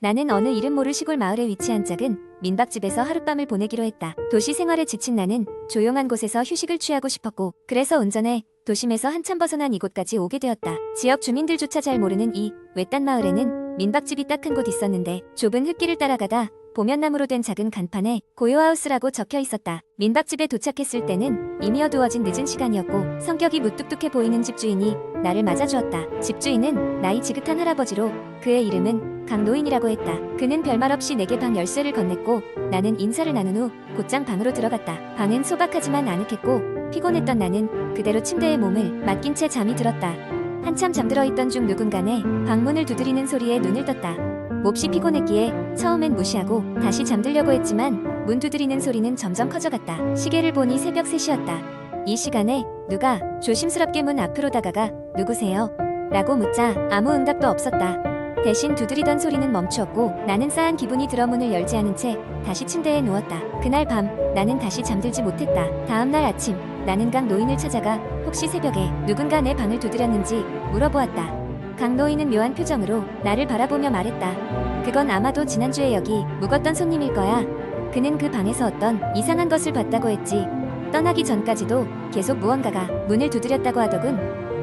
나는 어느 이름 모를 시골 마을에 위치한 작은 민박집에서 하룻밤을 보내기로 했다. 도시 생활에 지친 나는 조용한 곳에서 휴식을 취하고 싶었고, 그래서 운전해 도심에서 한참 벗어난 이곳까지 오게 되었다. 지역 주민들조차 잘 모르는 이 외딴 마을에는 민박집이 딱 한 곳 있었는데, 좁은 흙길을 따라가다 보면나무로 된 작은 간판에 고요하우스라고 적혀 있었다. 민박집에 도착했을 때는 이미 어두워진 늦은 시간이었고, 성격이 무뚝뚝해 보이는 집주인이 나를 맞아주었다. 집주인은 나이 지긋한 할아버지로 그의 이름은 강노인이라고 했다. 그는 별말 없이 내게 방 열쇠를 건넸고, 나는 인사를 나눈 후 곧장 방으로 들어갔다. 방은 소박하지만 아늑했고, 피곤했던 나는 그대로 침대에 몸을 맡긴 채 잠이 들었다. 한참 잠들어 있던 중 누군가네 방문을 두드리는 소리에 눈을 떴다. 몹시 피곤했기에 처음엔 무시하고 다시 잠들려고 했지만 문 두드리는 소리는 점점 커져갔다. 시계를 보니 새벽 3시였다. 이 시간에 누가 조심스럽게 문 앞으로 다가가 "누구세요?" 라고 묻자 아무 응답도 없었다. 대신 두드리던 소리는 멈추었고, 나는 싸한 기분이 들어 문을 열지 않은 채 다시 침대에 누웠다. 그날 밤 나는 다시 잠들지 못했다. 다음날 아침 나는 강 노인을 찾아가 혹시 새벽에 누군가 내 방을 두드렸는지 물어보았다. 강 노인은 묘한 표정으로 나를 바라보며 말했다. "그건 아마도 지난주에 여기 묵었던 손님일 거야. 그는 그 방에서 어떤 이상한 것을 봤다고 했지. 떠나기 전까지도 계속 무언가가 문을 두드렸다고 하더군.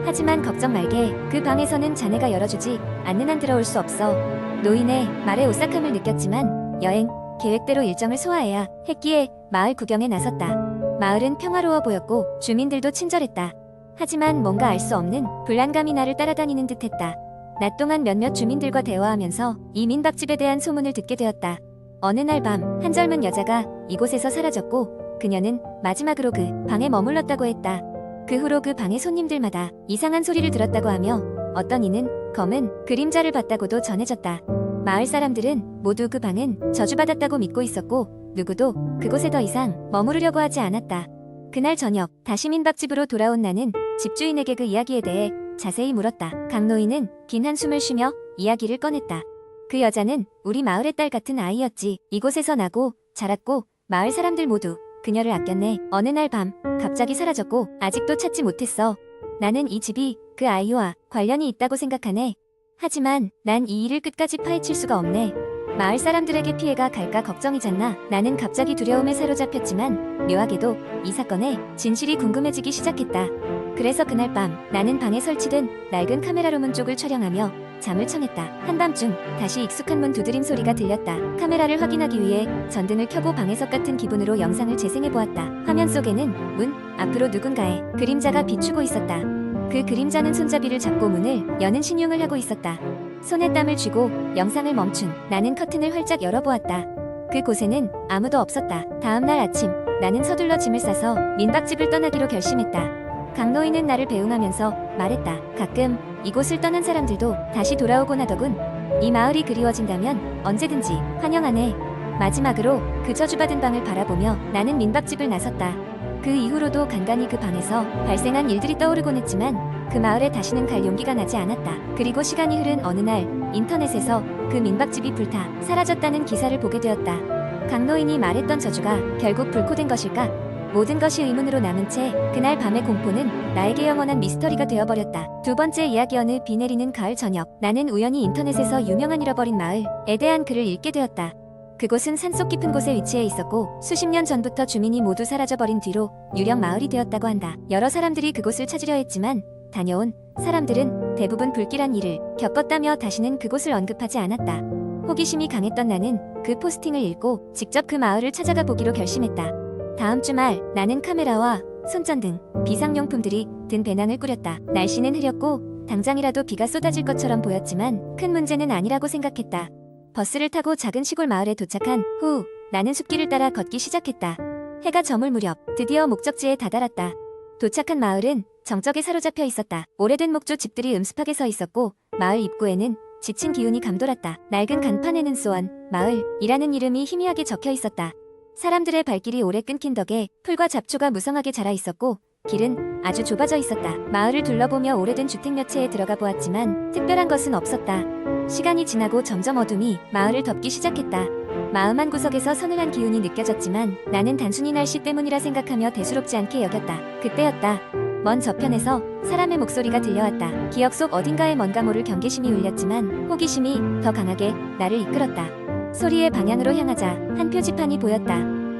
하지만 걱정 말게. 그 방에서는 자네가 열어주지 않는 한 들어올 수 없어." 노인의 말에 오싹함을 느꼈지만 여행 계획대로 일정을 소화해야 했기에 마을 구경에 나섰다. 마을은 평화로워 보였고 주민들도 친절했다. 하지만 뭔가 알 수 없는 불안감이 나를 따라다니는 듯했다. 낮 동안 몇몇 주민들과 대화하면서 이 민박집에 대한 소문을 듣게 되었다. 어느 날 밤 한 젊은 여자가 이곳에서 사라졌고, 그녀는 마지막으로 그 방에 머물렀다고 했다. 그 후로 그 방의 손님들마다 이상한 소리를 들었다고 하며 어떤 이는 검은 그림자를 봤다고도 전해졌다. 마을 사람들은 모두 그 방은 저주받았다고 믿고 있었고, 누구도 그곳에 더 이상 머무르려고 하지 않았다. 그날 저녁 다시 민박집으로 돌아온 나는 집주인에게 그 이야기에 대해 자세히 물었다. 강노인은 긴 한숨을 쉬며 이야기를 꺼냈다. 그 여자는 우리 마을의 딸 같은 아이였지. 이곳에서 나고 자랐고 마을 사람들 모두 그녀를 아꼈네. 어느 날 밤 갑자기 사라졌고 아직도 찾지 못했어. 나는 이 집이 그 아이와 관련이 있다고 생각하네. 하지만 난 이 일을 끝까지 파헤칠 수가 없네. 마을 사람들에게 피해가 갈까 걱정이잖아. 나는 갑자기 두려움에 사로잡혔지만 묘하게도 이 사건의 진실이 궁금해지기 시작했다. 그래서 그날 밤 나는 방에 설치된 낡은 카메라로 문 쪽을 촬영하며 잠을 청했다. 한밤중 다시 익숙한 문 두드림 소리가 들렸다. 카메라를 확인하기 위해 전등을 켜고 방해석 같은 기분으로 영상을 재생해보았다. 화면 속에는 문 앞으로 누군가의 그림자가 비추고 있었다. 그 그림자는 손잡이를 잡고 문을 여는 신용을 하고 있었다. 손에 땀을 쥐고 영상을 멈춘 나는 커튼을 활짝 열어보았다. 그곳에는 아무도 없었다. 다음날 아침 나는 서둘러 짐을 싸서 민박집을 떠나기로 결심했다. 강노인은 나를 배웅하면서 말했다. "가끔 이곳을 떠난 사람들도 다시 돌아오곤 하더군. 이 마을이 그리워진다면 언제든지 환영하네." 마지막으로 그 저주받은 방을 바라보며 나는 민박집을 나섰다. 그 이후로도 간간히 그 방에서 발생한 일들이 떠오르곤 했지만 그 마을에 다시는 갈 용기가 나지 않았다. 그리고 시간이 흐른 어느 날 인터넷에서 그 민박집이 불타 사라졌다는 기사를 보게 되었다. 강노인이 말했던 저주가 결국 불코된 것일까? 모든 것이 의문으로 남은 채 그날 밤의 공포는 나에게 영원한 미스터리가 되어버렸다. 두 번째 이야기. 어느 비 내리는 가을 저녁 나는 우연히 인터넷에서 유명한 잃어버린 마을에 대한 글을 읽게 되었다. 그곳은 산속 깊은 곳에 위치해 있었고 수십 년 전부터 주민이 모두 사라져버린 뒤로 유령 마을이 되었다고 한다. 여러 사람들이 그곳을 찾으려 했지만 다녀온 사람들은 대부분 불길한 일을 겪었다며 다시는 그곳을 언급하지 않았다. 호기심이 강했던 나는 그 포스팅을 읽고 직접 그 마을을 찾아가 보기로 결심했다. 다음 주말 나는 카메라와 손전등, 비상용품들이 든 배낭을 꾸렸다. 날씨는 흐렸고 당장이라도 비가 쏟아질 것처럼 보였지만 큰 문제는 아니라고 생각했다. 버스를 타고 작은 시골 마을에 도착한 후 나는 숲길을 따라 걷기 시작했다. 해가 저물 무렵 드디어 목적지에 다다랐다. 도착한 마을은 정적에 사로잡혀 있었다. 오래된 목조 집들이 음습하게 서 있었고 마을 입구에는 지친 기운이 감돌았다. 낡은 간판에는 소원 마을이라는 이름이 희미하게 적혀 있었다. 사람들의 발길이 오래 끊긴 덕에 풀과 잡초가 무성하게 자라 있었고 길은 아주 좁아져 있었다. 마을을 둘러보며 오래된 주택 몇 채에 들어가 보았지만 특별한 것은 없었다. 시간이 지나고 점점 어둠이 마을을 덮기 시작했다. 마음 한 구석에서 서늘한 기운이 느껴졌지만 나는 단순히 날씨 때문이라 생각하며 대수롭지 않게 여겼다. 그때였다. 먼 저편에서 사람의 목소리가 들려왔다. 기억 속 어딘가에 뭔가 모를 경계심이 울렸지만 호기심이 더 강하게 나를 이끌었다. 소리의 방향으로 향하자 한 표지판이 보였다.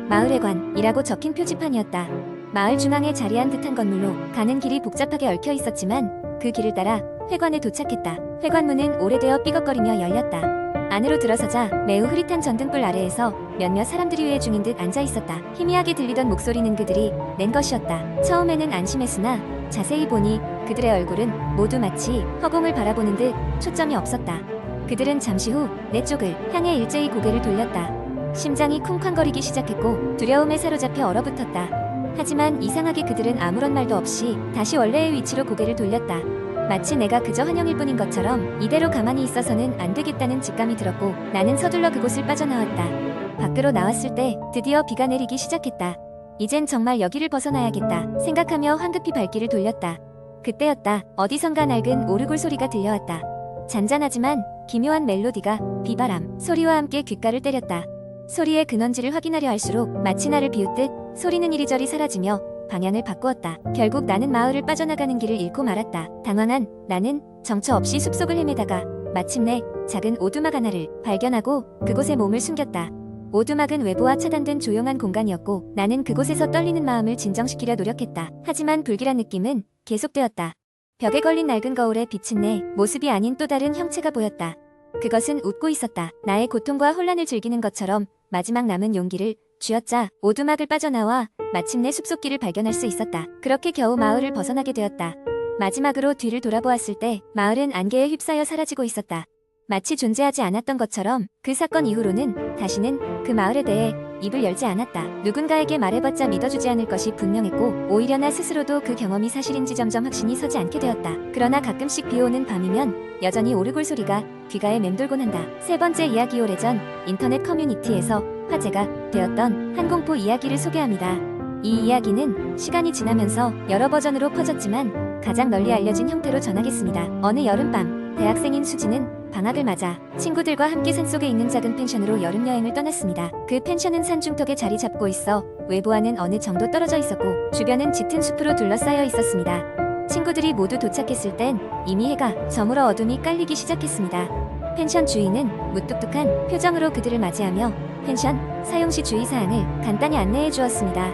마을회관이라고 적힌 표지판이었다. 마을 중앙에 자리한 듯한 건물로 가는 길이 복잡하게 얽혀 있었지만 그 길을 따라 회관에 도착했다. 회관문은 오래되어 삐걱거리며 열렸다. 안으로 들어서자 매우 흐릿한 전등불 아래에서 몇몇 사람들이 회의 중인 듯 앉아 있었다. 희미하게 들리던 목소리는 그들이 낸 것이었다. 처음에는 안심했으나 자세히 보니 그들의 얼굴은 모두 마치 허공을 바라보는 듯 초점이 없었다. 그들은 잠시 후 내 쪽을 향해 일제히 고개를 돌렸다. 심장이 쿵쾅거리기 시작했고 두려움에 사로잡혀 얼어붙었다. 하지만 이상하게 그들은 아무런 말도 없이 다시 원래의 위치로 고개를 돌렸다. 마치 내가 그저 환영일 뿐인 것처럼 이대로 가만히 있어서는 안 되겠다는 직감이 들었고 나는 서둘러 그곳을 빠져나왔다. 밖으로 나왔을 때 드디어 비가 내리기 시작했다. 이젠 정말 여기를 벗어나야겠다 생각하며 황급히 발길을 돌렸다. 그때였다. 어디선가 낡은 오르골 소리가 들려왔다. 잔잔하지만 기묘한 멜로디가 비바람 소리와 함께 귓가를 때렸다. 소리의 근원지를 확인하려 할수록 마치 나를 비웃듯 소리는 이리저리 사라지며 방향을 바꾸었다. 결국 나는 마을을 빠져나가는 길을 잃고 말았다. 당황한 나는 정처 없이 숲속을 헤매다가 마침내 작은 오두막 하나를 발견하고 그곳에 몸을 숨겼다. 오두막은 외부와 차단된 조용한 공간이었고 나는 그곳에서 떨리는 마음을 진정시키려 노력했다. 하지만 불길한 느낌은 계속되었다. 벽에 걸린 낡은 거울에 비친 내 모습이 아닌 또 다른 형체가 보였다. 그것은 웃고 있었다. 나의 고통과 혼란을 즐기는 것처럼 마지막 남은 용기를 쥐었자 오두막을 빠져나와 마침내 숲속길을 발견할 수 있었다. 그렇게 겨우 마을을 벗어나게 되었다. 마지막으로 뒤를 돌아보았을 때 마을은 안개에 휩싸여 사라지고 있었다. 마치 존재하지 않았던 것처럼 그 사건 이후로는 다시는 그 마을에 대해 입을 열지 않았다. 누군가에게 말해봤자 믿어주지 않을 것이 분명했고 오히려 나 스스로도 그 경험이 사실인지 점점 확신이 서지 않게 되었다. 그러나 가끔씩 비오는 밤이면 여전히 오르골 소리가 귀가에 맴돌곤 한다. 세 번째 이야기. 오래전 인터넷 커뮤니티에서 화제가 되었던 한 공포 이야기를 소개합니다. 이 이야기는 시간이 지나면서 여러 버전으로 퍼졌지만 가장 널리 알려진 형태로 전하겠습니다. 어느 여름밤 대학생인 수지는 방학을 맞아 친구들과 함께 산속에 있는 작은 펜션으로 여름여행을 떠났습니다. 그 펜션은 산중턱에 자리 잡고 있어 외부와는 어느 정도 떨어져 있었고 주변은 짙은 숲으로 둘러싸여 있었습니다. 친구들이 모두 도착했을 땐 이미 해가 저물어 어둠이 깔리기 시작했습니다. 펜션 주인은 무뚝뚝한 표정으로 그들을 맞이하며 펜션 사용시 주의사항을 간단히 안내해 주었습니다.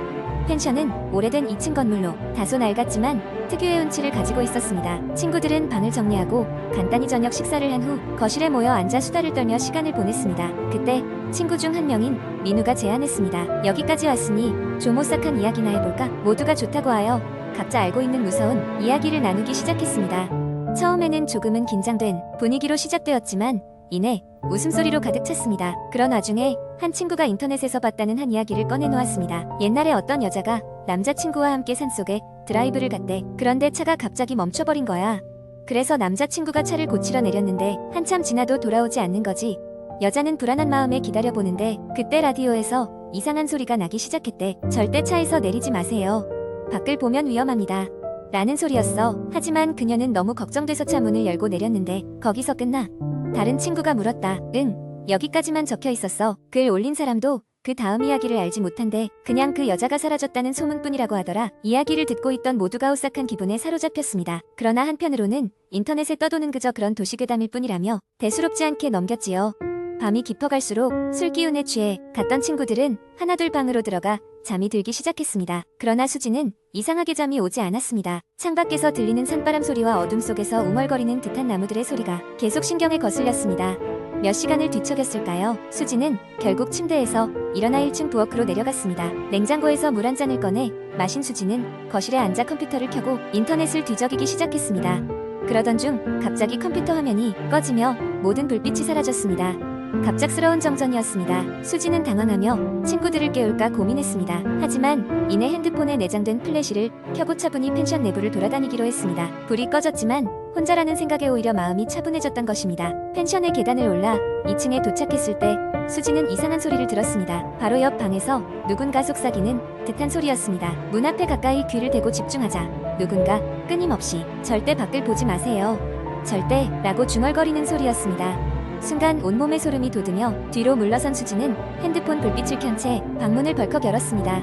펜션은 오래된 2층 건물로 다소 낡았지만 특유의 운치를 가지고 있었습니다. 친구들은 방을 정리하고 간단히 저녁 식사를 한 후 거실에 모여 앉아 수다를 떨며 시간을 보냈습니다. 그때 친구 중 한 명인 민우가 제안했습니다. 여기까지 왔으니 좀 오싹한 이야기나 해볼까? 모두가 좋다고 하여 각자 알고 있는 무서운 이야기를 나누기 시작했습니다. 처음에는 조금은 긴장된 분위기로 시작되었지만 이내 웃음소리로 가득 찼습니다. 그런 와중에 한 친구가 인터넷에서 봤다는 한 이야기를 꺼내놓았습니다. 옛날에 어떤 여자가 남자친구와 함께 산속에 드라이브를 갔대. 그런데 차가 갑자기 멈춰버린 거야. 그래서 남자친구가 차를 고치러 내렸는데 한참 지나도 돌아오지 않는 거지. 여자는 불안한 마음에 기다려보는데 그때 라디오에서 이상한 소리가 나기 시작했대. 절대 차에서 내리지 마세요. 밖을 보면 위험합니다. 라는 소리였어. 하지만 그녀는 너무 걱정돼서 차 문을 열고 내렸는데 거기서 끝나? 다른 친구가 물었다. 응, 여기까지만 적혀 있었어. 글 올린 사람도 그 다음 이야기를 알지 못한데 그냥 그 여자가 사라졌다는 소문뿐이라고 하더라. 이야기를 듣고 있던 모두가 오싹한 기분에 사로잡혔습니다. 그러나 한편으로는 인터넷에 떠도는 그저 그런 도시괴담일 뿐이라며 대수롭지 않게 넘겼지요. 밤이 깊어갈수록 술 기운에 취해 갔던 친구들은 하나둘 방으로 들어가 잠이 들기 시작했습니다. 그러나 수지는 이상하게 잠이 오지 않았습니다. 창밖에서 들리는 산바람 소리와 어둠 속에서 웅얼거리는 듯한 나무들의 소리가 계속 신경에 거슬렸습니다. 몇 시간을 뒤척였을까요? 수지는 결국 침대에서 일어나 1층 부엌으로 내려갔습니다. 냉장고에서 물 한 잔을 꺼내 마신 수지는 거실에 앉아 컴퓨터를 켜고 인터넷을 뒤적이기 시작했습니다. 그러던 중 갑자기 컴퓨터 화면이 꺼지며 모든 불빛이 사라졌습니다. 갑작스러운 정전이었습니다. 수지는 당황하며 친구들을 깨울까 고민했습니다. 하지만 이내 핸드폰에 내장된 플래시를 켜고 차분히 펜션 내부를 돌아다니기로 했습니다. 불이 꺼졌지만 혼자라는 생각에 오히려 마음이 차분해졌던 것입니다. 펜션의 계단을 올라 2층에 도착했을 때 수지는 이상한 소리를 들었습니다. 바로 옆 방에서 누군가 속삭이는 듯한 소리였습니다. 문 앞에 가까이 귀를 대고 집중하자 누군가 끊임없이 절대 밖을 보지 마세요. 절대 라고 중얼거리는 소리였습니다. 순간 온몸에 소름이 돋으며 뒤로 물러선 수지는 핸드폰 불빛을 켠 채 방문을 벌컥 열었습니다.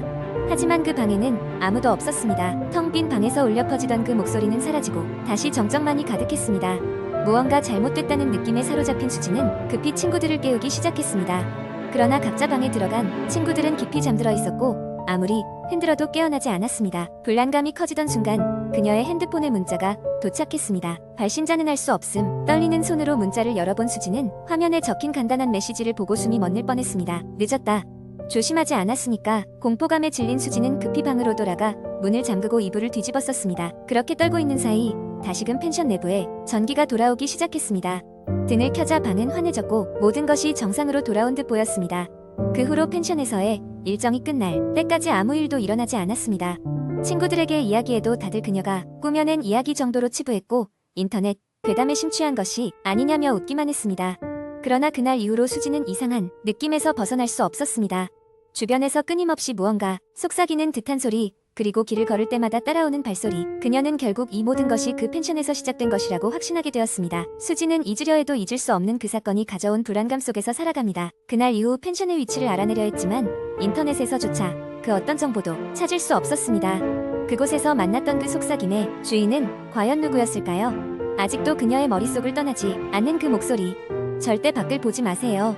하지만 그 방에는 아무도 없었습니다. 텅 빈 방에서 울려 퍼지던 그 목소리는 사라지고 다시 정적만이 가득했습니다. 무언가 잘못됐다는 느낌에 사로잡힌 수지는 급히 친구들을 깨우기 시작했습니다. 그러나 각자 방에 들어간 친구들은 깊이 잠들어 있었고 아무리 흔들어도 깨어나지 않았습니다. 불안감이 커지던 순간 그녀의 핸드폰에 문자가 도착했습니다. 발신자는 알 수 없음. 떨리는 손으로 문자를 열어본 수지는 화면에 적힌 간단한 메시지를 보고 숨이 멎을 뻔했습니다. 늦었다. 조심하지 않았으니까. 공포감에 질린 수지는 급히 방으로 돌아가 문을 잠그고 이불을 뒤집었었습니다. 그렇게 떨고 있는 사이 다시금 펜션 내부에 전기가 돌아오기 시작했습니다. 등을 켜자 방은 환해졌고 모든 것이 정상으로 돌아온 듯 보였습니다. 그 후로 펜션에서의 일정이 끝날 때까지 아무 일도 일어나지 않았습니다. 친구들에게 이야기해도 다들 그녀가 꾸며낸 이야기 정도로 치부했고 인터넷 괴담에 심취한 것이 아니냐며 웃기만 했습니다. 그러나 그날 이후로 수지는 이상한 느낌에서 벗어날 수 없었습니다. 주변에서 끊임없이 무언가 속삭이는 듯한 소리, 그리고 길을 걸을 때마다 따라오는 발소리. 그녀는 결국 이 모든 것이 그 펜션에서 시작된 것이라고 확신하게 되었습니다. 수지는 잊으려 해도 잊을 수 없는 그 사건이 가져온 불안감 속에서 살아갑니다. 그날 이후 펜션의 위치를 알아내려 했지만 인터넷에서조차 그 어떤 정보도 찾을 수 없었습니다. 그곳에서 만났던 그 속삭임의 주인은 과연 누구였을까요? 아직도 그녀의 머릿속을 떠나지 않는 그 목소리. 절대 밖을 보지 마세요.